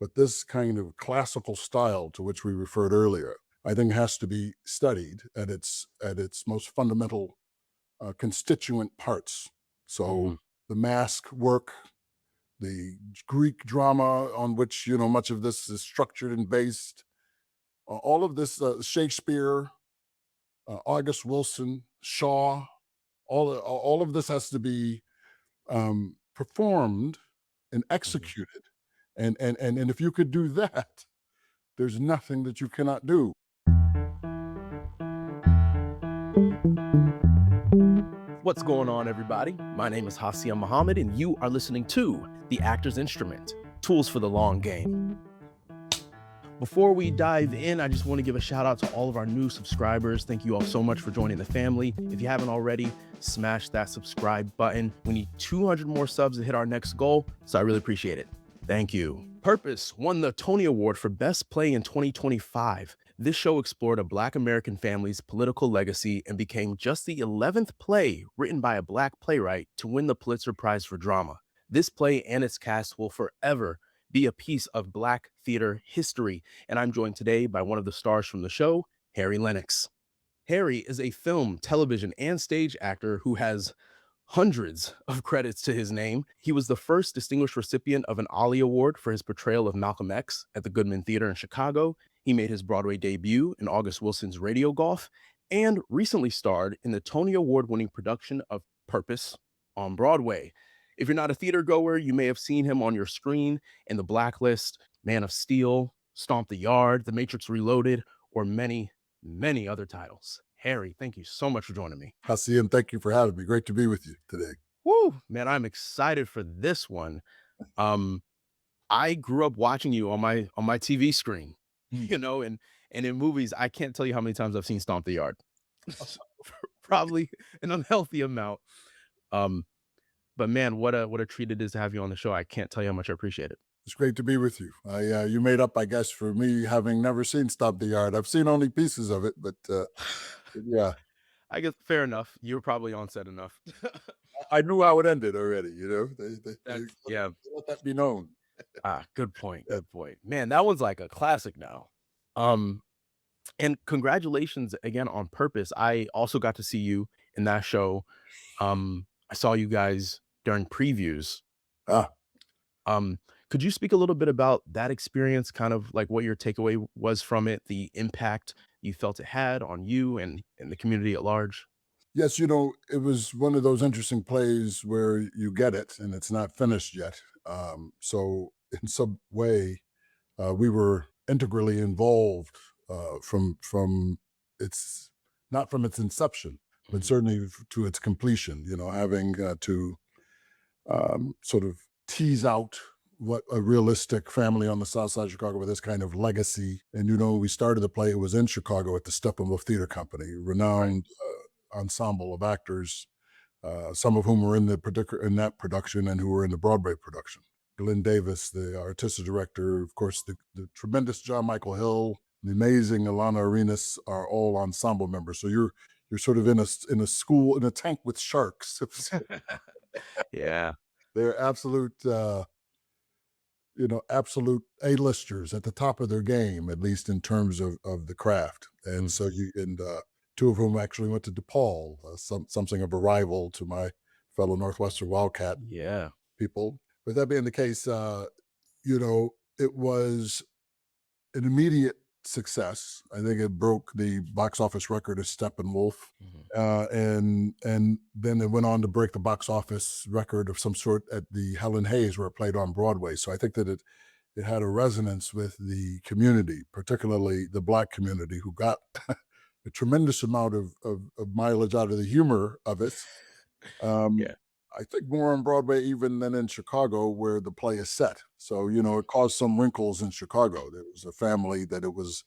But this kind of classical style to which we referred earlier, I think has to be studied at its most fundamental constituent parts. Hmm. So the mask work, the Greek drama on which much of this is structured and based, all of this Shakespeare, August Wilson, Shaw, all of this has to be performed and Hmm. executed, and if you could do that, there's nothing that you cannot do. What's going on, everybody? My name is Hassiem Muhammad, and you are listening to The Actor's Instrument, Tools for the Long Game. Before we dive in, I just want to give a shout out to all of our new subscribers. Thank you all so much for joining the family. If you haven't already, smash that subscribe button. We need 200 more subs to hit our next goal, so I really appreciate it. Thank you. Purpose won the Tony Award for Best Play in 2025. This show explored a Black American family's political legacy and became just the 11th play written by a Black playwright to win the Pulitzer Prize for Drama. This play and its cast will forever be a piece of Black theater history, and I'm joined today by one of the stars from the show, Harry Lennix. Harry is a film, television, and stage actor who has hundreds of credits to his name. He was the first distinguished recipient of an Ollie Award for his portrayal of Malcolm X at the Goodman Theater in Chicago. He made his Broadway debut in August Wilson's Radio Golf and recently starred in the Tony Award-winning production of Purpose on Broadway. If you're not a theater goer, you may have seen him on your screen in The Blacklist, Man of Steel, Stomp the Yard, The Matrix Reloaded, or many, many other titles. Harry, thank you so much for joining me. Hassiem, thank you for having me. Great to be with you today. Woo, man, I'm excited for this one. Um, I grew up watching you on my TV screen, Hmm. and in movies, I can't tell you how many times I've seen Stomp the Yard. Probably an unhealthy amount. Um, but man, what a treat it is to have you on the show. I can't tell you how much I appreciate it. It's great to be with you. You made up, I guess, for me having never seen Stomp the Yard. I've seen only pieces of it, but yeah, I guess fair enough. You were probably on set enough. I knew how it ended already. Yeah. They let that be known. Good point. Yeah. Good point. Man, that one's like a classic now. Um, and congratulations again on Purpose. I also got to see you in that show. I saw you guys during previews. Ah, Um, could you speak a little bit about that experience, kind of like what your takeaway was from it, the impact you felt it had on you and the community at large? yes, it was one of those interesting plays where you get it and it's not finished yet. So in some way, we were integrally involved from its not from its inception, but Mhm. certainly to its completion. Having to sort of tease out what a realistic family on the south side of Chicago with this kind of legacy. And we started the play. It was in Chicago at the Steppenwolf Theater Company, Right. renowned ensemble of actors, some of whom were in that production and who were in the Broadway production. Glenn Davis, the artistic director, of course, the tremendous John Michael Hill, the amazing Ilana Arenas are all ensemble members. So you're sort of in a school in a tank with sharks. Yeah. They're absolute A-listers at the top of their game, at least in terms of the craft. And Mhm. so two of whom actually went to DePaul, something of a rival to my fellow Northwestern Wildcat Yeah. people. With that being the case, it was an immediate success. I think it broke the box office record of Steppenwolf, Mhm. and then it went on to break the box office record of some sort at the Helen Hayes, where it played on Broadway. So I think that it had a resonance with the community, particularly the Black community, who got a tremendous amount of mileage out of the humor of it. Um, Yeah. I think more on Broadway even than in Chicago, where the play is set. So, it caused some wrinkles in Chicago. There was a family that it was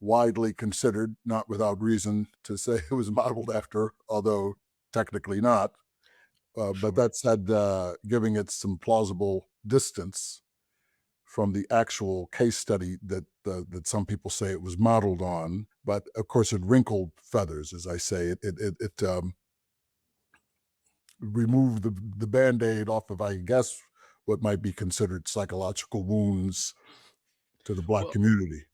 widely considered, not without reason, to say it was modeled after, although technically not. But Sure. that said, giving it some plausible distance from the actual case study that some people say it was modeled on. But of course, it wrinkled feathers, as I say. It removed the band-aid off of, I guess, what might be considered psychological wounds to the Black Well, community.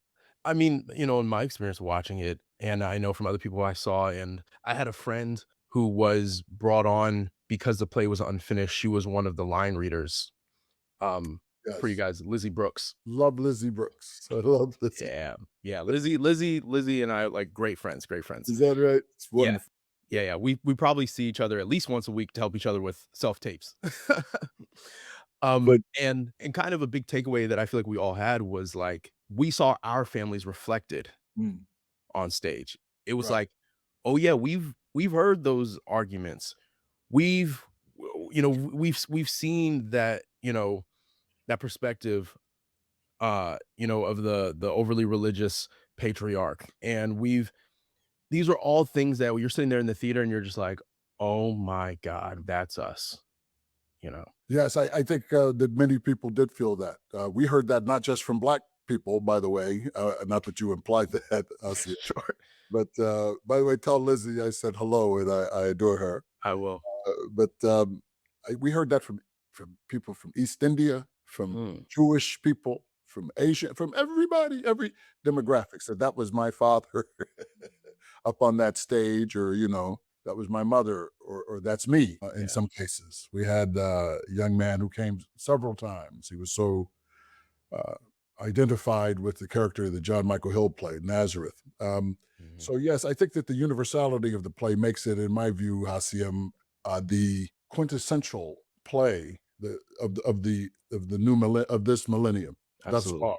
I mean, in my experience watching it, and I know from other people I saw, and I had a friend who was brought on because the play was unfinished. She was one of the line readers, um, for you Yes. guys, Lizzie Brooks. Love Lizzie Brooks. I love Lizzie. Yeah, yeah, Lizzie and I are like great friends, great friends. Is that right? It's Yeah, wonderful. yeah. We probably see each other at least once a week to help each other with self tapes. But And kind of a big takeaway that I feel like we all had was like we saw our families reflected mm, on stage. It was right. like, oh yeah, we've heard those arguments. We've we've seen that that perspective of the overly religious patriarch, and we've these are all things that you're sitting there in the theater and you're just like, oh my god, that's us, you know. Yes, I think that many people did feel that. We heard that not just from Black people, by the way. Not that you implied that, Asia. Sure, But by the way, tell Lizzie I said hello and I adore her. I will. But we heard that from people from East India, from Mm, Jewish people, from Asia, from everybody, every demographic. So that was my father up on that stage, or that was my mother, or that's me. In yeah, some cases, we had a young man who came several times. He was so uh, identified with the character that John Michael Hill played, Nazareth. mhm, So yes, I think that the universality of the play makes it, in my view, Hassiem, the quintessential play of the of this millennium thus absolutely. far,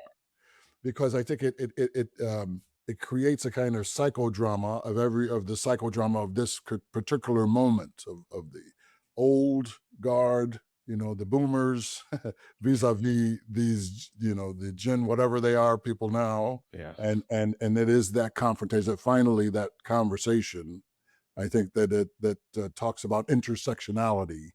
because I think it creates a kind of psychodrama of the psychodrama of this particular moment of the old guard, the boomers, vis-a-vis these, the gen whatever they are people now, Yeah, and it is that confrontation, that finally that conversation. I think that it talks about intersectionality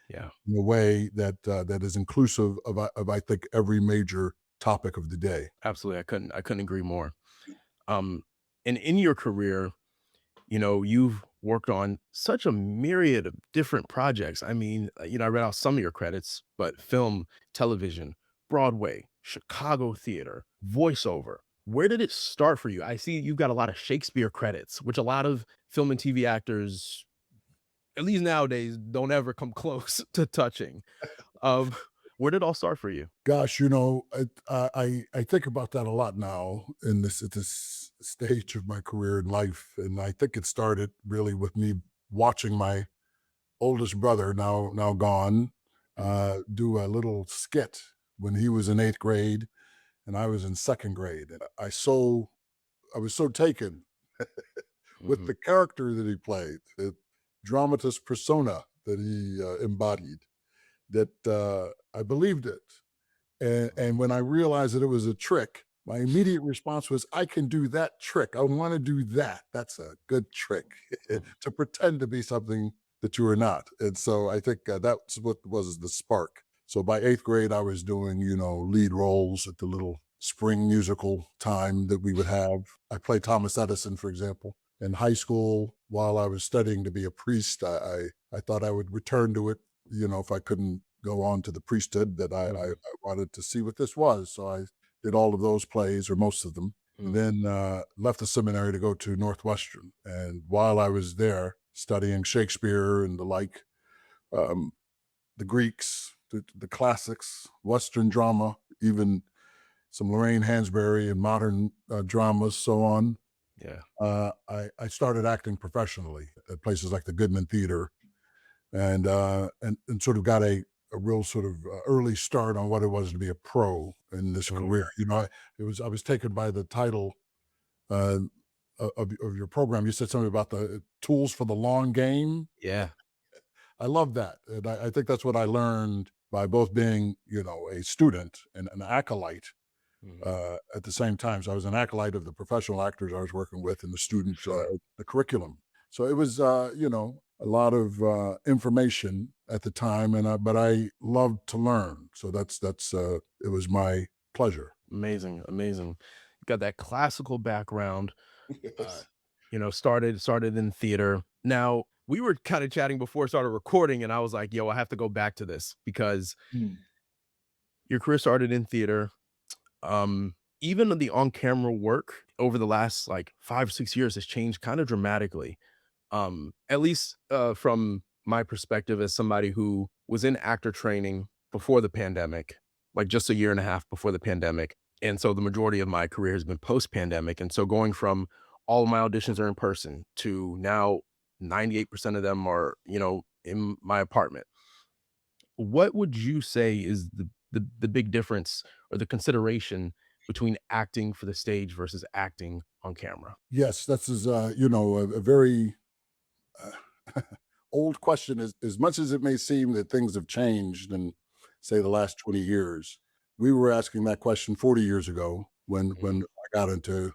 yeah, in a way that is inclusive of I think every major topic of the day. absolutely. I couldn't agree more. Um, and in your career, you've worked on such a myriad of different projects. I mean, I read out some of your credits, but film, television, Broadway, Chicago theater, voiceover. Where did it start for you? I see you've got a lot of Shakespeare credits, which a lot of film and TV actors, at least nowadays, don't ever come close to touching. Um, where did it all start for you? Gosh, I think about that a lot now in this at this stage of my career in life, and I think it started really with me watching my oldest brother, now gone, Mhm, do a little skit when he was in 8th grade and I was in 2nd grade, and I was so taken with mhm, the character that he played, the dramatis persona that he embodied, that I believed it. And mhm, when I realized that it was a trick, my immediate response was, "I can do that trick. I wanna do that. That's a good trick." mhm, To pretend to be something that you are not. And so I think, that's what was the spark. So by 8th grade, I was doing, lead roles at the little spring musical time that we would have. I played Thomas Edison, for example. In high school, while I was studying to be a priest, I thought I would return to it, if I couldn't go on to the priesthood, that I mhm, wanted to see what this was. So I did all of those plays, or most of them, and mhm. then left the seminary to go to Northwestern. And while I was there studying Shakespeare and the like, um, the Greeks, the classics, Western drama, even some Lorraine Hansberry and modern dramas, so on. Yeah, I started acting professionally at places like the Goodman Theater, and sort of got a real sort of early start on what it was to be a pro in this mhm, career. I was taken by the title uh, of your program. You said something about the tools for the long game. yeah, I love that, and I think that's what I learned by both being, a student and an acolyte mhm, at the same time. So I was an acolyte of the professional actors I was working with in the student sure. the curriculum. So it was, a lot of information at the time, but I loved to learn. So that's it was my pleasure. Amazing, amazing. You got that classical background, uh, Yes. started in theater. Now, we were kinda chatting before I started recording, and I was like, "Yo, I have to go back to this because Mm. Your career started in theater. Even the on-camera work over the last like 5, 6 years has changed kind of dramatically. At least from my perspective as somebody who was in actor training before the pandemic, like just a year and a half before the pandemic. And so the majority of my career has been post-pandemic. And so going from all of my auditions are in person to now 98% of them are, in my apartment. What would you say is the big difference or the consideration between acting for the stage versus acting on camera? Yes, this is a very uh, old question. As much as it may seem that things have changed in, say, the last 20 years, we were asking that question 40 years ago when Mhm, I got into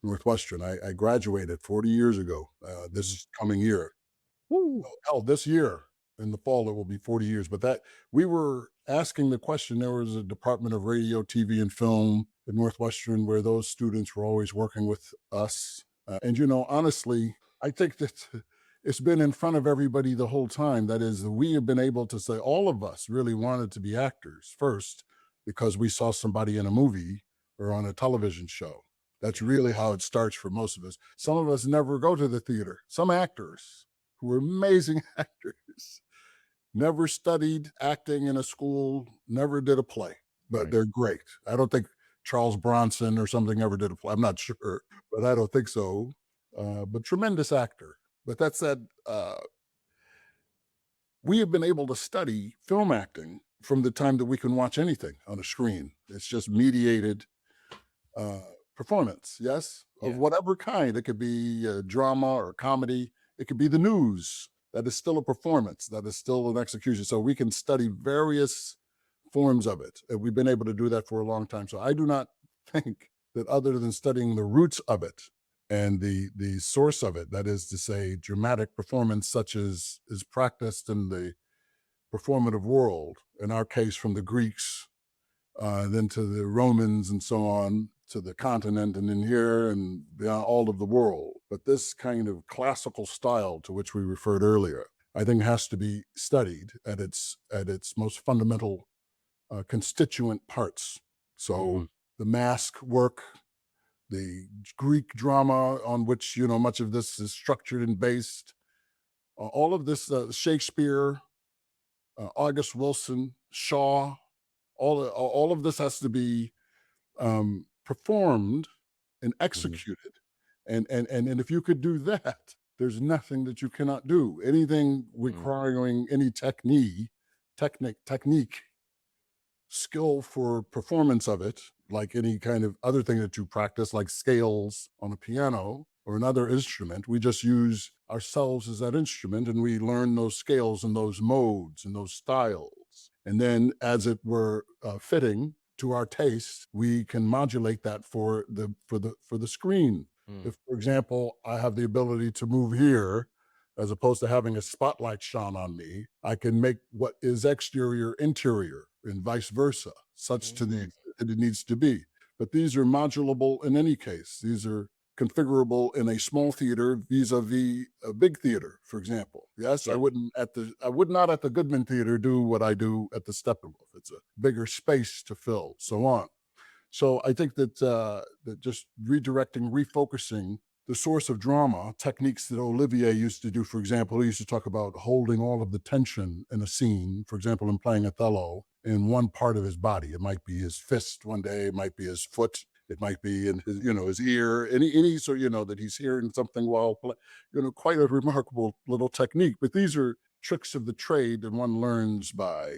Northwestern. I graduated 40 years ago, mhm. this coming year. Woo! No, hell, this year in the fall, it will be 40 years. But that we were asking the question. There was a Department of Radio, TV, and Film at Northwestern where those students were always working with us. And, honestly, I think that it's been in front of everybody the whole time. That is, we have been able to say all of us really wanted to be actors first because we saw somebody in a movie or on a television show. That's Yeah, really how it starts for most of us. Some of us never go to the theater. Some actors who were amazing actors, never studied acting in a school, never did a play, but right. they're great. I don't think Charles Bronson or something ever did a play. I'm not sure, but I don't think so. But tremendous actor. But that said, we have been able to study film acting from the time that we can watch anything on a screen. It's just mediated uh, performance, yes, of Yeah, whatever kind. It could be drama or comedy. It could be the news. That is still a performance. That is still an execution. So we can study various forms of it. And we've been able to do that for a long time. So I do not think that other than studying the roots of it and the source of it, that is to say, dramatic performance such as is practiced in the performative world, in our case from the Greeks then to the Romans and so on, to the continent, and then here and beyond all of the world. But this kind of classical style to which we referred earlier, I think has to be studied at its most fundamental constituent parts. So mhm, the mask work, the Greek drama on which much of this is structured and based, all of this Shakespeare, August Wilson, Shaw, all of this has to be performed and mhm, executed. And if you could do that, there's nothing that you cannot do. Anything mhm. requiring any technique, skill for performance of it, like any kind of other thing that you practice, like scales on a piano or another instrument. We just use ourselves as that instrument and we learn those scales and those modes and those styles. And then, as it were fitting to our taste, we can modulate that for the screen. Mm, If, for example, I have the ability to move here as opposed to having a spotlight shone on me, I can make what is exterior interior and vice versa, such to the mm, that it needs to be. But these are modulable in any case. These are configurable in a small theater vis-a-vis a big theater, for example. Yes, yeah, I would not at the Goodman Theater do what I do at the Steppenwolf. It's a bigger space to fill, so on. So I think that just redirecting, refocusing the source of drama, techniques that Olivier used to do, for example, he used to talk about holding all of the tension in a scene, for example, in playing Othello, in one part of his body. It might be his fist one day, it might be his foot, it might be in his ear, any sort, that he's hearing something while quite a remarkable little technique. But these are tricks of the trade, and one learns by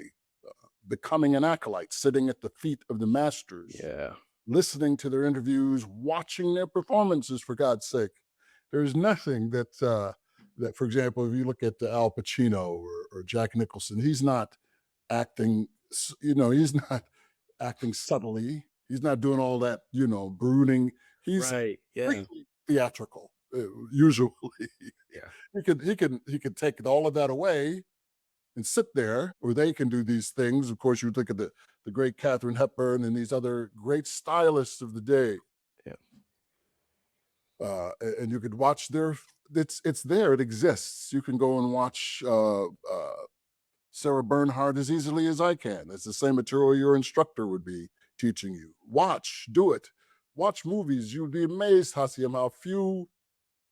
becoming an acolyte, sitting at the feet of the masters, yeah, listening to their interviews, watching their performances. For God's sake, there's nothing that, for example, if you look at Al Pacino or Jack Nicholson, he's not acting. He's not acting subtly. He's not doing all that, brooding. He's right, yeah, completely theatrical. Usually, yeah, he could take all of that away and sit there, or they can do these things. Of course, you look at the great Katharine Hepburn and these other great stylists of the day, yeah, and you could watch their. It's there. It exists. You can go and watch Sarah Bernhardt as easily as I can. It's the same material your instructor would be teaching you. Watch, do it. Watch movies. You'd be amazed, Hassiem, how few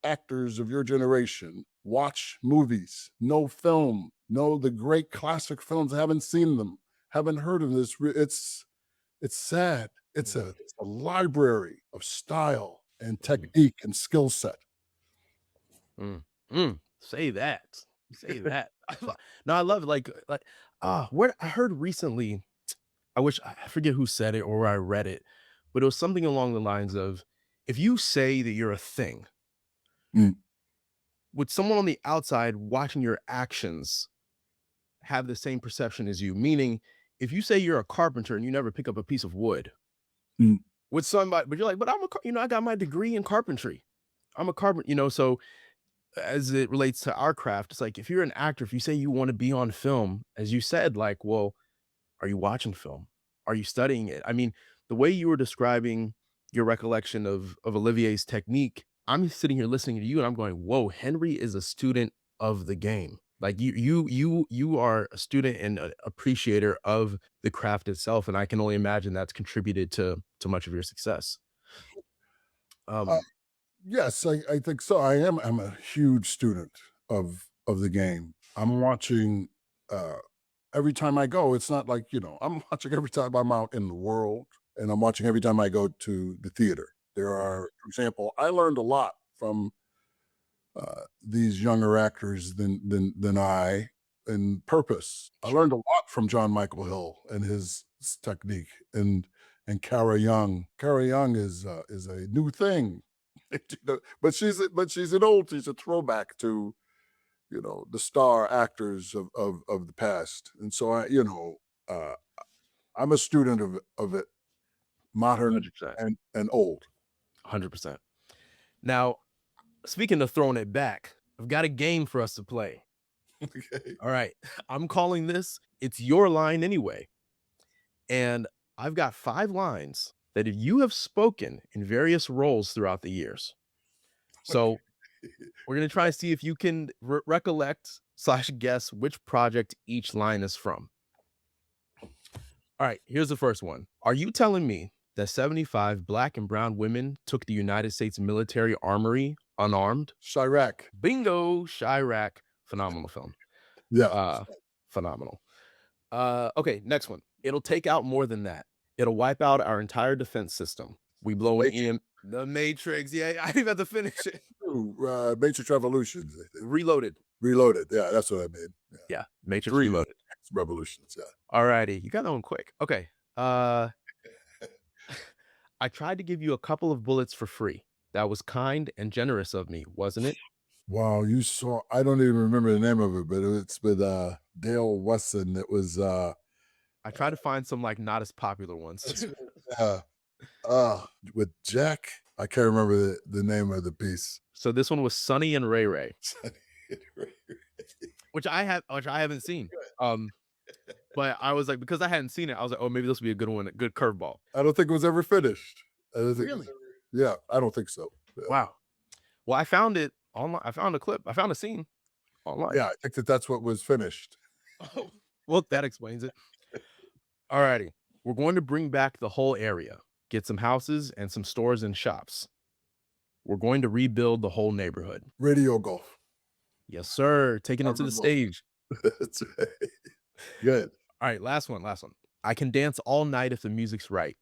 actors of your generation watch movies, know film, know the great classic films, haven't seen them, haven't heard of this. It's sad. It's a library of style and technique and skill set. Say that. Say that. No, I love it. Where I heard recently, I forget who said it or where I read it, but it was something along the lines of, if you say that you're a thing, Mm. would someone on the outside watching your actions have the same perception as you? Meaning, if you say you're a carpenter and you never pick up a piece of wood, Mm. would somebody, but you're like, but I got my degree in carpentry. I'm a carpenter, so as it relates to our craft, it's like, if you're an actor, if you say you want to be on film, as you said, like, well, are you watching film? Are you studying it? I mean, the way you were describing your recollection of Olivier's technique, I'm sitting here listening to you and I'm going, whoa, Henry is a student of the game. Like you are a student and an appreciator of the craft itself. And I can only imagine that's contributed to much of your success. Uh, yes, I think so. I'm a huge student of the game. I'm watching every time I go. It's not like, I'm watching every time I'm out in the world, and I'm watching every time I go to the theater. There are, for example, I learned a lot from these younger actors than I in purpose. I learned a lot from John Michael Hill and his technique, and Cara Young. Cara Young is a new thing, but she's she's a throwback to the star actors of the past, and so uh, I'm a student of it, modern 100%. and old. 100%. Now, speaking of throwing it back, I've got a game for us to play. Okay. All right. I'm calling this It's Your Line Anyway. And I've got 5 lines that you have spoken in various roles throughout the years. So we're going to try and see if you can recollect / guess which project each line is from. All right. Here's the first one. Are you telling me that 75 Black and brown women took the United States military armory unarmed? Chirac. Bingo. Chirac. Phenomenal film. Yeah. Phenomenal. Okay, next one. It'll take out more than that. It'll wipe out our entire defense system. We blow an The Matrix. Yeah, I didn't even have to finish it. Matrix Revolutions. Reloaded. Reloaded. Yeah, that's what I mean. Yeah, Matrix 3 Reloaded. Revolutions. Yeah. All righty. You got that one quick. Okay. I tried to give you a couple of bullets for free. That was kind and generous of me, wasn't it? Wow, I don't even remember the name of it, but it's with Dale Wesson. It was I tried to find some like not as popular ones. With Jack. I can't remember the name of the piece. So this one was Sonny and Ray Ray. Which I haven't seen. But I was like, because I hadn't seen it, I was like, oh, maybe this would be a good one, a good curveball. I don't think it was ever finished. Really? Yeah, I don't think so. Yeah. Wow. Well, I found it online. I found a clip. I found a scene online. Yeah, I think that's what was finished. Oh, well, that explains it. All righty. We're going to bring back the whole area, get some houses and some stores and shops. We're going to rebuild the whole neighborhood. Radio Golf. Yes, sir. Taking it to the stage. That's right. Good. All right, last one. I can dance all night if the music's right.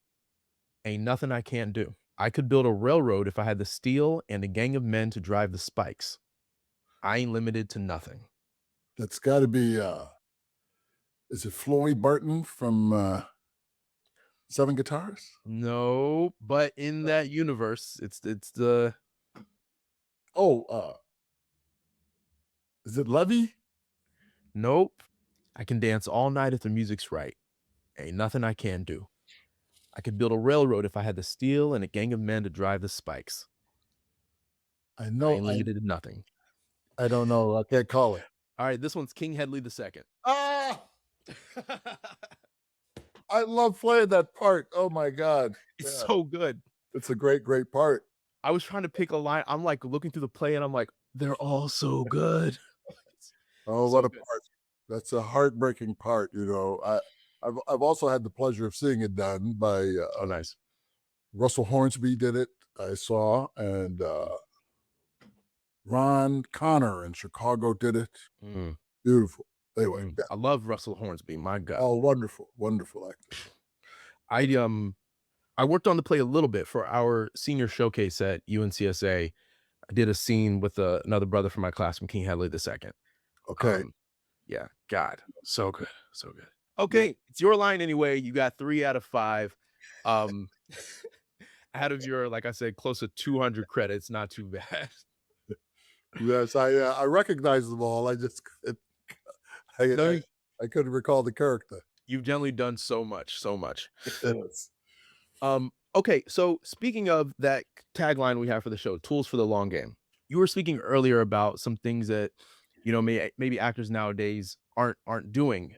Ain't nothing I can't do. I could build a railroad if I had the steel and a gang of men to drive the spikes. I ain't limited to nothing. That's got to be, is it Floyd Barton from 7 Guitars? No, but in that universe, it's the... Oh, is it Levy? Nope. I can dance all night if the music's right. Ain't nothing I can't do. I could build a railroad if I had the steel and a gang of men to drive the spikes. I know. I ain't limited to nothing. I don't know. I can't call it. All right, this one's King Hedley II. Ah! I love playing that part. Oh my God. It's so good. It's a great, great part. I was trying to pick a line. I'm like looking through the play and I'm like, they're all so good. Oh, So what a good. part. That's a heartbreaking part, you know. I've also had the pleasure of seeing it done by Oh, nice. Russell Hornsby did it. I saw, and Ron Connor in Chicago did it. Mm, Beautiful. Anyway, yeah. I love Russell Hornsby. My God. Oh, wonderful, wonderful actor. I worked on the play a little bit for our senior showcase at UNCSA. I did a scene with another brother from my class from King Hadley II. Okay. Um, yeah, God, so good, so good. Yeah. Okay, it's your line anyway. You got 3 out of 5. Um, out of your, like I said, close to 200 credits, not too bad. Yes, I recognize them all. I just I, No, I I couldn't recall the character. you've generally done so much, so much. Yes. Okay, so speaking of that tagline we have for the show, tools for the long game. You were speaking earlier about some things that, maybe actors nowadays aren't doing.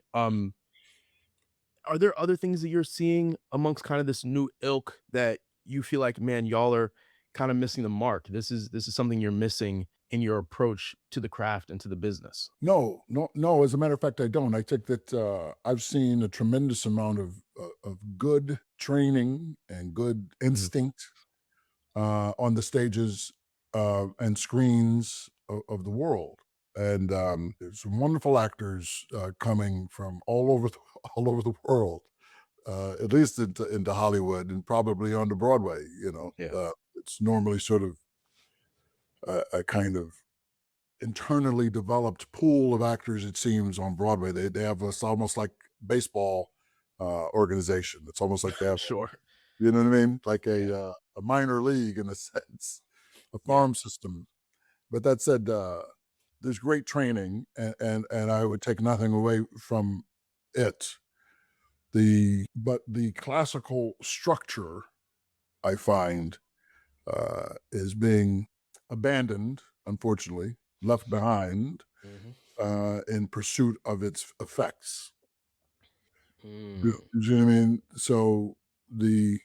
Are there other things that you're seeing amongst kind of this new ilk that you feel like, man, y'all are kind of missing the mark? This is something you're missing in your approach to the craft and to the business. No, no, no. As a matter of fact, I don't. I think that I've seen a tremendous amount of good training and good Mhm. instinct on the stages and screens of the world. And there's some wonderful actors coming from all over all over the world, at least into Hollywood and probably onto Broadway. You know, Yeah, it's normally sort of a kind of internally developed pool of actors. It seems on Broadway they have this almost like baseball organization. It's almost like they have, sure. you know what I mean, like Yeah, a minor league in a sense, a yeah. farm system. But that said, there's great training, and I would take nothing away from it. But the classical structure I find is being abandoned, unfortunately, left behind Mhm. in pursuit of its effects. Mm. You see what I mean? So the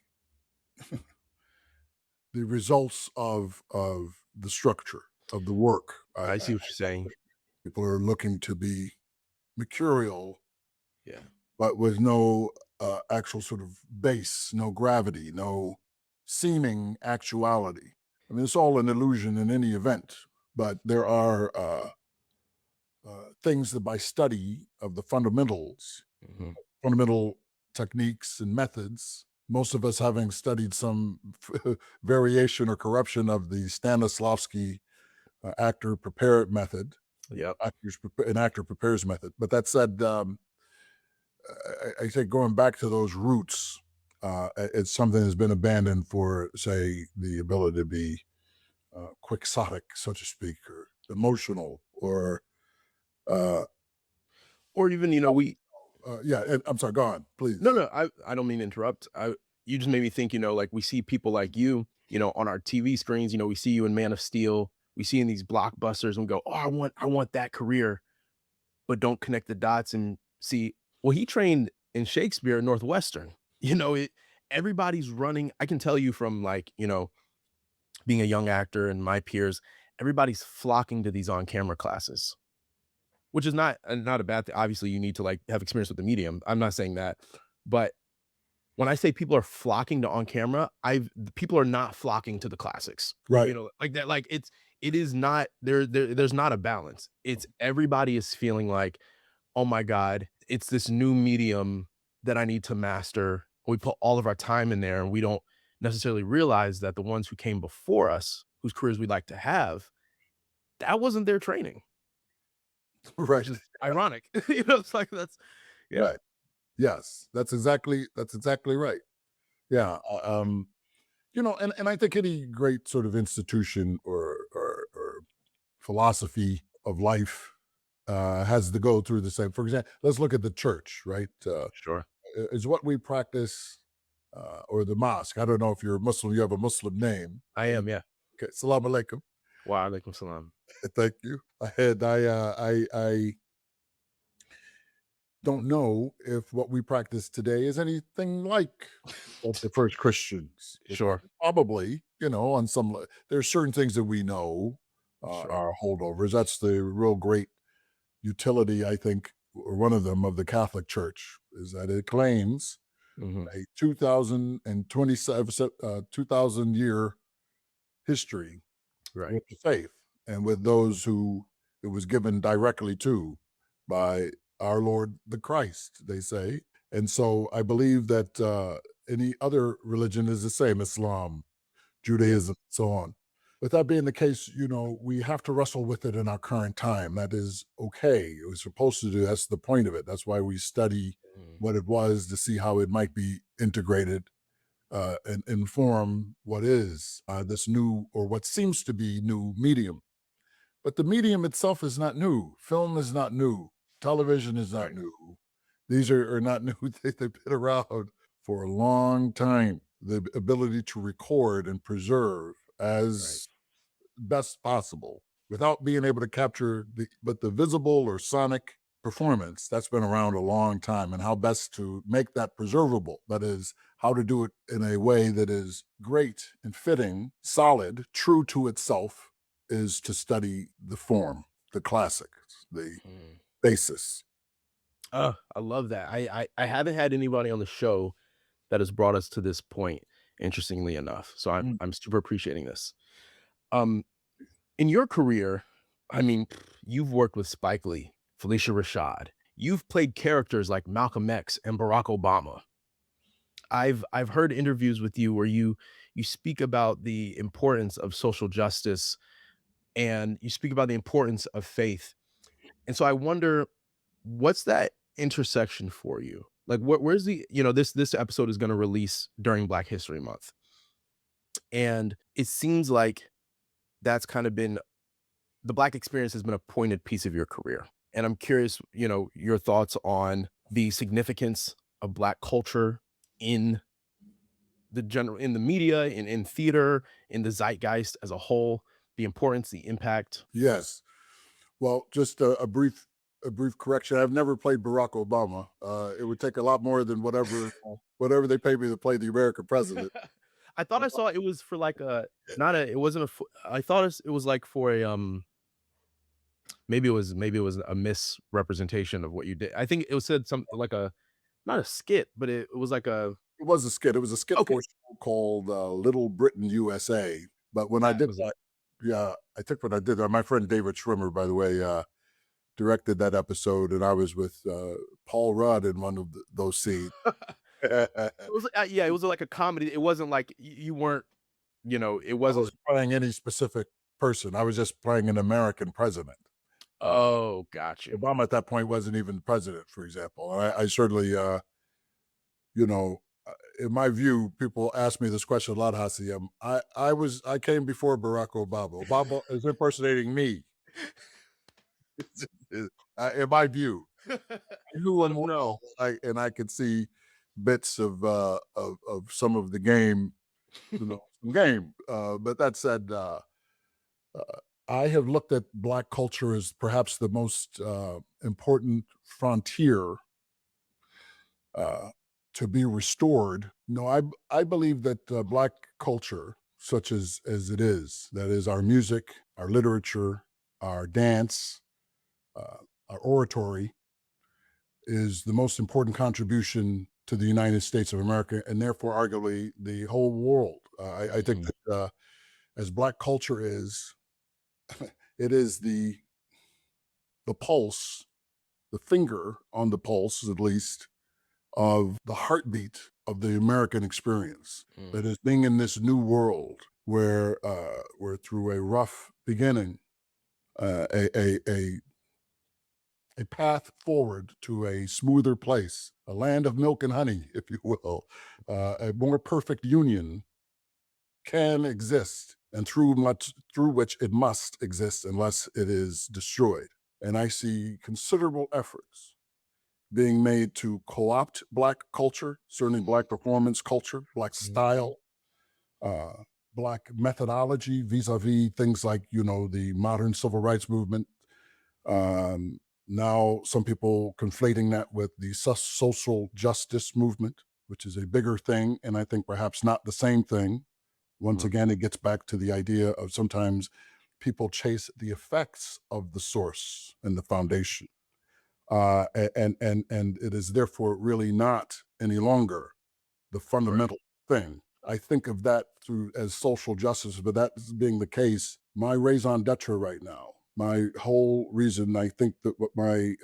the results of the structure of the work, I see what you're saying. people are looking to be mercurial, Yeah. but with no actual sort of base, no gravity, no seeming actuality. I mean, it's all an illusion in any event, but there are things that by study of the fundamentals, Mhm. fundamental techniques and methods, most of us having studied some variation or corruption of the Stanislavski actor prepare method, Yep. an actor prepares method. But that said, I think going back to those roots, it's something that's been abandoned for, say, the ability to be quixotic, so to speak, or emotional, or uh, Or even, yeah. And, I'm sorry. Go on, no, please. no, I don't mean to interrupt. You just made me think, like we see people like you, on our TV screens, we see you in Man of Steel, we see in these blockbusters and we go, "Oh, I want that career," but don't connect the dots and see, well, he trained in Shakespeare at Northwestern. Everybody's running. I can tell you from like, being a young actor and my peers, everybody's flocking to these on-camera classes, which is not a bad thing. Obviously, you need to like have experience with the medium. I'm not saying that, but when I say people are flocking to on camera, people are not flocking to the classics. Right. Like that, like it is not there's not a balance. It's everybody is feeling like, oh my God, it's this new medium that I need to master. We put all of our time in there and we don't necessarily realize that the ones who came before us, whose careers we'd like to have, that wasn't their training, which Right. is ironic. It's like yeah. Right. Yes. That's exactly right. Yeah. And I think any great sort of institution or philosophy of life has to go through the same. For example, let's look at the church, right? Sure. Is what we practice, or the mosque. I don't know if you're a Muslim, you have a Muslim name. I am, yeah. Okay, salam alaikum. Wa alaikum salam. Thank you. I don't know if what we practice today is anything like what the first Christians. Sure. Probably, on there are certain things that we know Sure. are holdovers. That's the real great utility, I think, or one of them, of the Catholic Church, is that it claims Hmm. a 2,000 year history Right. with the faith and with those who it was given directly to by our Lord the Christ, they say. And so I believe that any other religion is the same, Islam, Yeah. Judaism, so on. With that being the case, we have to wrestle with it in our current time. That is okay. We're supposed to do. That's the point of it. That's why we study Mm. what it was to see how it might be integrated and inform what is this new or what seems to be new medium. But the medium itself is not new. Film is not new. Television is not Right. new. These are not new. They've been around for a long time. The ability to record and preserve Right. as best possible without being able to capture the visible or sonic performance that's been around a long time, and how best to make that preservable. That is, how to do it in a way that is great and fitting, solid, true to itself, is to study the form, the classics, the Mm. basis. I love that. I haven't had anybody on the show that has brought us to this point, interestingly enough. So I'm Mm. I'm super appreciating this. Um, in your career, I mean, you've worked with Spike Lee, Felicia Rashad. You've played characters like Malcolm X and Barack Obama. I've heard interviews with you where you speak about the importance of social justice and you speak about the importance of faith. And so I wonder, what's that intersection for you? Like, where's the, this episode is going to release during Black History Month, and it seems like that's kind of been the Black experience has been a pointed piece of your career. And I'm curious, your thoughts on the significance of Black culture in in the media, in theater, in the zeitgeist as a whole, the importance, the impact. Yes. Well, just a brief correction. I've never played Barack Obama. It would take a lot more than whatever they pay me to play the American president. I thought I saw it was for like a not a it wasn't a I thought it was like for a maybe it was a misrepresentation of what you did. I think it was said some like a not a skit, but it was like a It was a skit. It was a skit okay. for a show called Little Britain USA. But when I That did was it. that, yeah, I think when I did that, my friend David Schwimmer, by the way, directed that episode, and I was with Paul Rudd in one of those scenes. It was yeah, it was like a comedy. It wasn't like you weren't, it I wasn't. wasn't playing any specific person. I was just playing an American president. Oh, got you. Obama at that point wasn't even the president, for example. And I certainly, you know, in my view, people ask me this question a lot, Hassiem. I came before Barack Obama. Obama is impersonating me, in my view. Who Let and them what, know. and I could see bits of some of the game, some game. But that said, uh, I have looked at Black culture as perhaps the most important frontier uh, to be restored. No, I believe that Black culture, such as it is, that is our music, our literature, our dance, uh, our oratory, is the most important contribution to the United States of America, and therefore arguably the whole world. I think Mhm, that as Black culture is, it is the pulse, the finger on the pulse, at least, of the heartbeat of the American experience. mm, That is, being in this new world where through a rough beginning, uh, a, a a a path forward to a smoother place, a land of milk and honey, if you will, a more perfect union can exist, and through which it must exist unless it is destroyed. And I see considerable efforts being made to co-opt Black culture, certainly Black performance culture, Black mhm, style, uh, Black methodology vis-a-vis things like, the modern civil rights movement. Um, Now, some people conflating that with the social justice movement, which is a bigger thing, and I think perhaps not the same thing. Once mm, again, it gets back to the idea of sometimes people chase the effects of the source and the foundation. and it is therefore really not any longer the Right. fundamental thing. I think of that through as social justice, but that being the case, my raison d'etre right now, my whole reason, I think that what my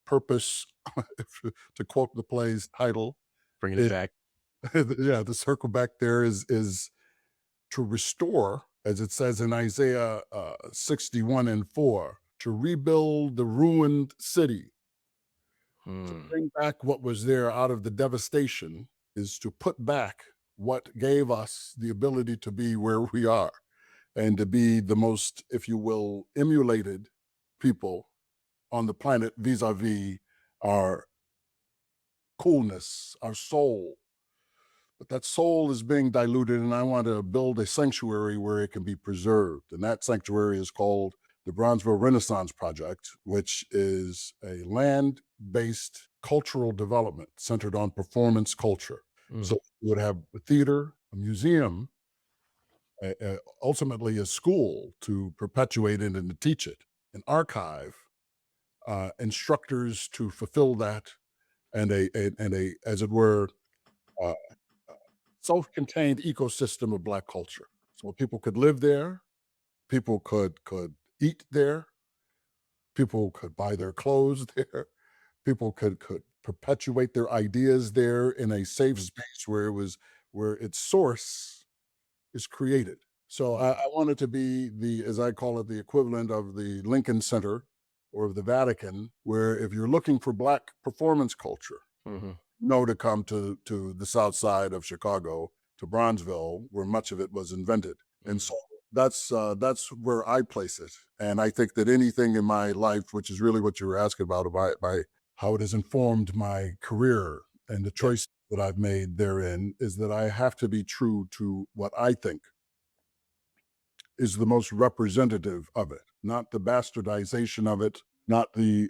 purpose, to quote the play's title, Bringing it is, back. yeah, the circle back there is to restore, as it says in Isaiah 61:4, to rebuild the ruined city, to Mm, bring back what was there out of the devastation, is to put back what gave us the ability to be where we are and to be the most, if you will, emulated people on the planet vis-a-vis our coolness, our soul. But that soul is being diluted, and I want to build a sanctuary where it can be preserved. And that sanctuary is called the Bronzeville Renaissance Project, which is a land based cultural development centered on performance culture. mm, So you would have a theater, a museum, ultimately a school to perpetuate it and to teach it, an archive, instructors to fulfill that, and a as it were, uh, self-contained ecosystem of Black culture. So people could live there, people could eat there, people could buy their clothes there, people could perpetuate their ideas there in a safe mm, space where its source is created. So mm, I want it to be the, as I call it, the equivalent of the Lincoln Center or of the Vatican, where if you're looking for Black performance culture, mhm, know to come to the south side of Chicago, to Bronzeville, where much of it was invented. And mm, so that's where I place it. And I think that anything in my life, which is really what you were asking about how it has informed my career and the yeah, choice that I've made therein, is that I have to be true to what I think is the most representative of it, not the bastardization of it, not the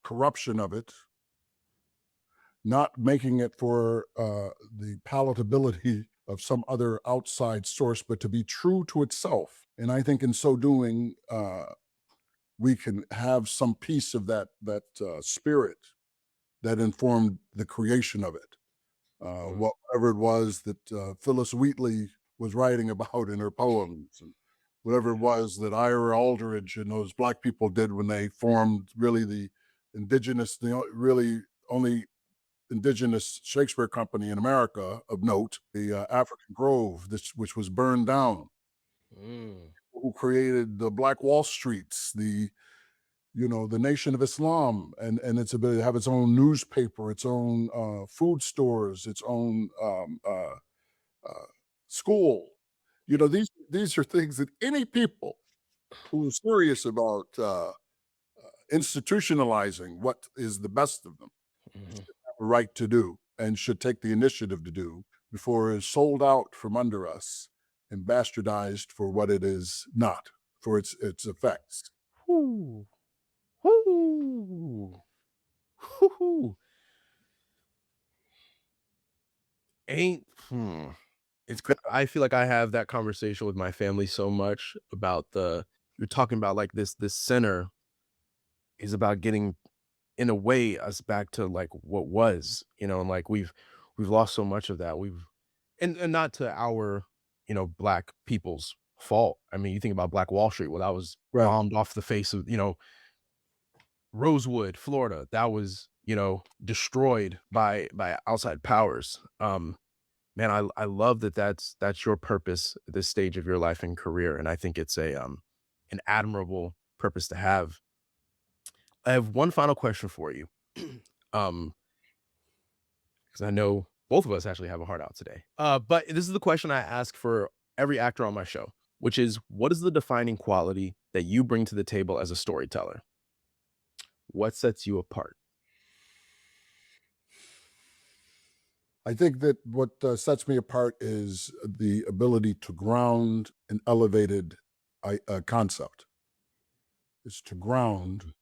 corruption of it, not making it for the palatability of some other outside source, but to be true to itself. And I think in so doing, we can have some piece of that spirit that informed the creation of it. mm, Whatever it was that Phyllis Wheatley was writing about in her poems, and whatever it was that Ira Aldridge and those Black people did when they formed really the indigenous, really only indigenous Shakespeare company in America of note, the African Grove, which was burned down, mm, who created the Black Wall Streets, the Nation of Islam, and its ability to have its own newspaper, its own food stores, its own uh, school. These are things that any people who is serious about institutionalizing what is the best of them mhm. have a right to do and should take the initiative to do before it is sold out from under us and bastardized for what it is not, for its effects. Whoo, whoo, whoo. Ain't it's cra I feel like I have that conversation with my family so much about the you're talking about, like, this center is about getting, in a way, us back to, like, what was, and, like, we've lost so much of that. We've and not to our, Black people's fault. I mean, you think about Black Wall Street, well, that was Right. bombed off the face of, Rosewood, Florida, that was, destroyed by outside powers. Man, I love that that's your purpose at this stage of your life and career, and I think it's an admirable purpose to have. I have one final question for you, um, because I know both of us actually have a heart out today. But this is the question I ask for every actor on my show, which is, what is the defining quality that you bring to the table as a storyteller? What sets you apart? I think that what sets me apart is the ability to ground an elevated concept, is to ground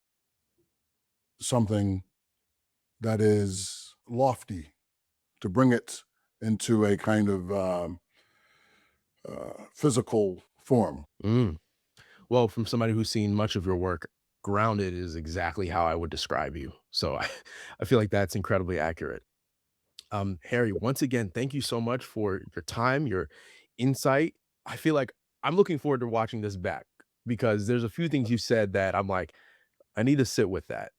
something that is lofty, to bring it into a kind of physical form. Mm. Well, from somebody who's seen much of your work, grounded is exactly how I would describe you. So I feel like that's incredibly accurate. Harry, once again, thank you so much for your time, your insight. I feel like I'm looking forward to watching this back because there's a few things you said that I'm like, I need to sit with that.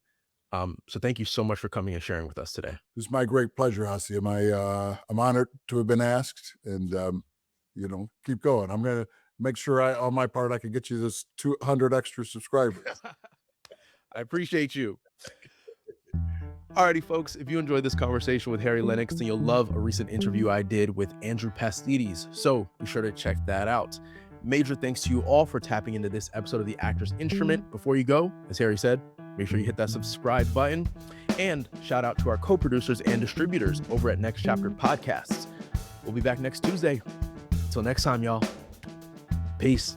So thank you so much for coming and sharing with us today. It's my great pleasure, Hassiem. I'm honored to have been asked, and keep going. I'm gonna make sure on my part, I can get you this 200 extra subscribers. I appreciate you. Alrighty, folks, if you enjoyed this conversation with Harry Lennix, then you'll love a recent interview I did with Andrew Pastides, so be sure to check that out. Major thanks to you all for tapping into this episode of The Actor's Instrument. Before you go, as Harry said, make sure you hit that subscribe button, and shout out to our co-producers and distributors over at Next Chapter Podcasts. We'll be back next Tuesday. Until next time, y'all. Peace.